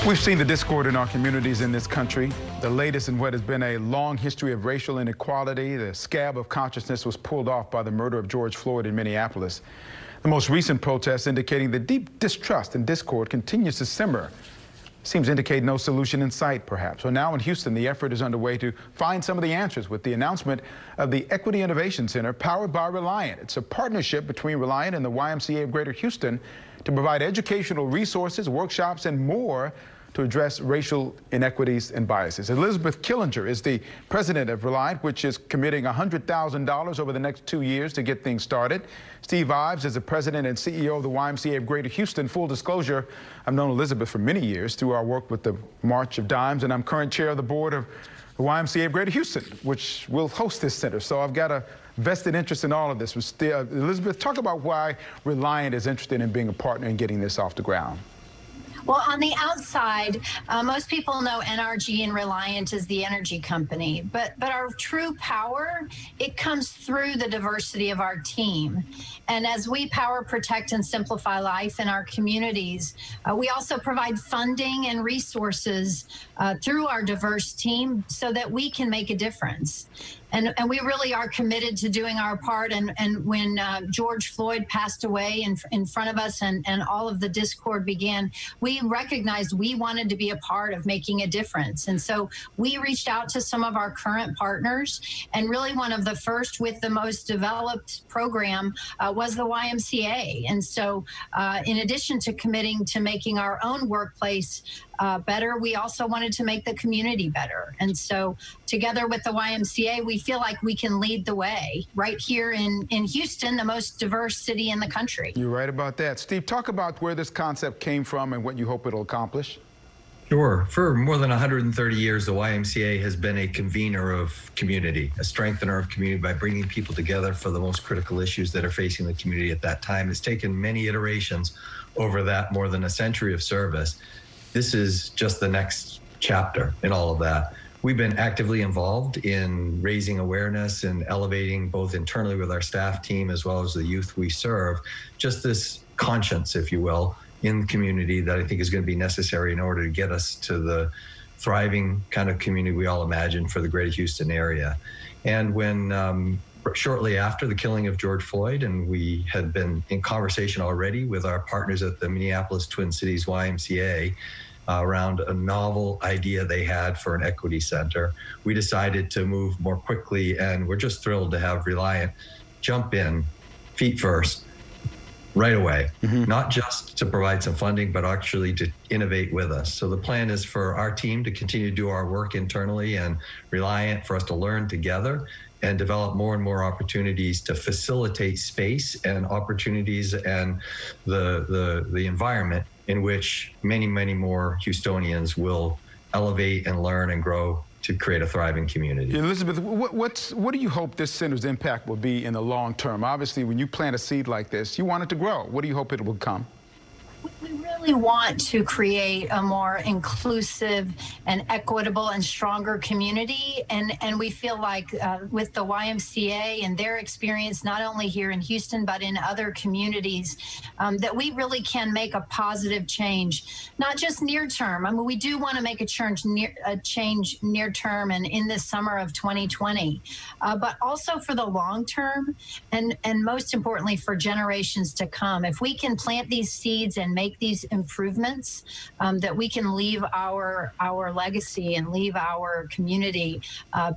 We've seen the discord in our communities in this country. The latest in what has been a long history of racial inequality. The scab of consciousness was pulled off by the murder of George Floyd in Minneapolis. The most recent protests indicating the deep distrust and discord continues to simmer. Seems to indicate no solution in sight, perhaps. So now in Houston, the effort is underway to find some of the answers with the announcement of the Equity Innovation Center powered by Reliant. It's a partnership between Reliant and the YMCA of Greater Houston to provide educational resources, workshops, and more to address racial inequities and biases. Elizabeth Killinger is the president of Reliant, which is committing $100,000 over the next 2 years to get things started. Steve Ives is the president and CEO of the YMCA of Greater Houston. Full disclosure, I've known Elizabeth for many years through our work with the March of Dimes, and I'm current chair of the board of the YMCA of Greater Houston, which will host this center. So I've got a vested interest in all of this. Elizabeth, talk about why Reliant is interested in being a partner in getting this off the ground. Well, on the outside, most people know NRG and Reliant as the energy company, but our true power, it comes through the diversity of our team. And as we power, protect, and simplify life in our communities, we also provide funding and resources through our diverse team so that we can make a difference. And we really are committed to doing our part. And when George Floyd passed away in front of us and all of the discord began, we recognized we wanted to be a part of making a difference. And so we reached out to some of our current partners, and really one of the first with the most developed program was the YMCA. And so in addition to committing to making our own workplace better, we also wanted to make the community better. And so together with the YMCA, we feel like we can lead the way right here in Houston, the most diverse city in the country. You're right about that. Steve, talk about where this concept came from and what you hope it'll accomplish. Sure. For more than 130 years, the YMCA has been a convener of community, a strengthener of community by bringing people together for the most critical issues that are facing the community at that time. It's taken many iterations over that more than a century of service. This is just the next chapter in all of that. We've been actively involved in raising awareness and elevating both internally with our staff team as well as the youth we serve, just this conscience, if you will, in the community that I think is going to be necessary in order to get us to the thriving kind of community we all imagine for the Greater Houston area. And when shortly after the killing of George Floyd, and we had been in conversation already with our partners at the Minneapolis Twin Cities YMCA around a novel idea they had for an equity center, we decided to move more quickly, and we're just thrilled to have Reliant jump in, feet first, right away, not just to provide some funding, but actually to innovate with us. So the plan is for our team to continue to do our work internally, and Reliant for us to learn together and develop more and more opportunities to facilitate space and opportunities and the environment in which many, many more Houstonians will elevate and learn and grow to create a thriving community. Elizabeth, what do you hope this center's impact will be in the long term? Obviously, when you plant a seed like this, you want it to grow. What do you hope it will become? We really want to create a more inclusive and equitable and stronger community. And we feel like with the YMCA and their experience, not only here in Houston, but in other communities, that we really can make a positive change, not just near term. I mean, we do want to make a change near term and in the summer of 2020, but also for the long term and most importantly, for generations to come. If we can plant these seeds and make these improvements, that we can leave our legacy and leave our community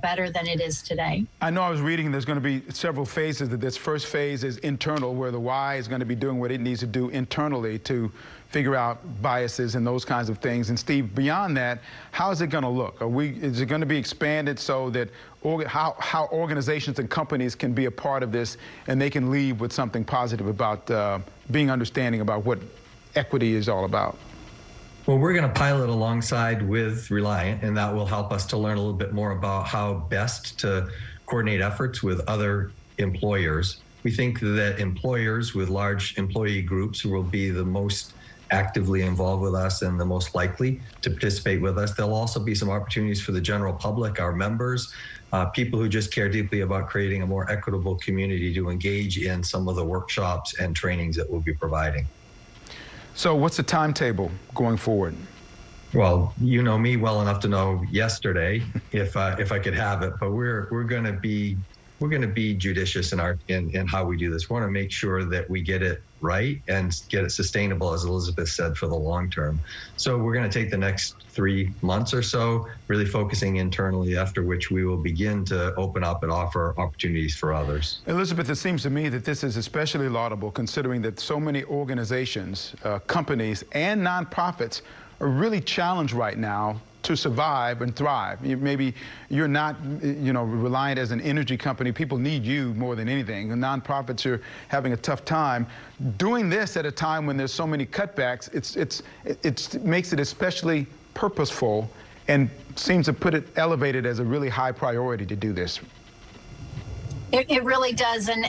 better than it is today. I know I was reading there's going to be several phases. That this first phase is internal, where the Y is going to be doing what it needs to do internally to figure out biases and those kinds of things. And Steve, beyond that, how is it going to look? Is it going to be expanded so that how organizations and companies can be a part of this and they can leave with something positive about being understanding about what equity is all about? Well, we're going to pilot alongside with Reliant, and that will help us to learn a little bit more about how best to coordinate efforts with other employers. We think that employers with large employee groups who will be the most actively involved with us and the most likely to participate with us. There'll also be some opportunities for the general public, our members, people who just care deeply about creating a more equitable community to engage in some of the workshops and trainings that we'll be providing. So what's the timetable going forward? Well, you know me well enough to know yesterday if I could have it, but we're going to be judicious in how we do this. We want to make sure that we get it right and get it sustainable, as Elizabeth said, for the long term. So we're going to take the next 3 months or so really focusing internally, after which we will begin to open up and offer opportunities for others. Elizabeth, it seems to me that this is especially laudable considering that so many organizations, companies, and nonprofits are really challenged right now to survive and thrive. Maybe you're not, reliant as an energy company. People need you more than anything. The nonprofits are having a tough time. Doing this at a time when there's so many cutbacks, it makes it especially purposeful and seems to put it elevated as a really high priority to do this. It really does. And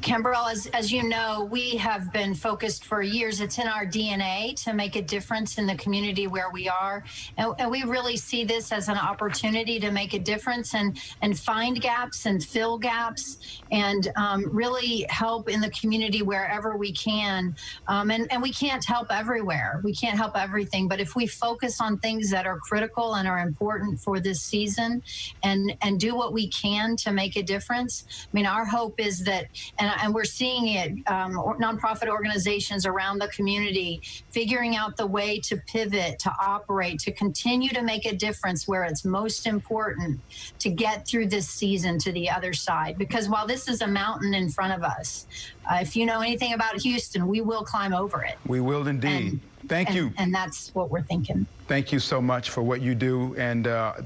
Kimberell, as you know, we have been focused for years. It's in our DNA to make a difference in the community where we are. And we really see this as an opportunity to make a difference and find gaps and fill gaps and really help in the community wherever we can. And we can't help everywhere. We can't help everything. But if we focus on things that are critical and are important for this season and do what we can to make a difference. I mean, our hope is that, and we're seeing it, nonprofit organizations around the community figuring out the way to pivot, to operate, to continue to make a difference where it's most important to get through this season to the other side. Because while this is a mountain in front of us, if you know anything about Houston, we will climb over it. We will indeed. Thank you. And that's what we're thinking. Thank you so much for what you do. And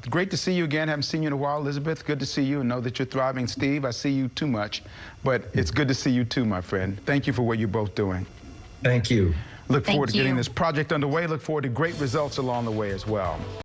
great to see you again. Haven't seen you in a while, Elizabeth. Good to see you and know that you're thriving. Steve, I see you too much, but it's good to see you too, my friend. Thank you for what you're both doing. Thank you. Look forward to Thank getting you. this project underway. Look forward to great results along the way as well.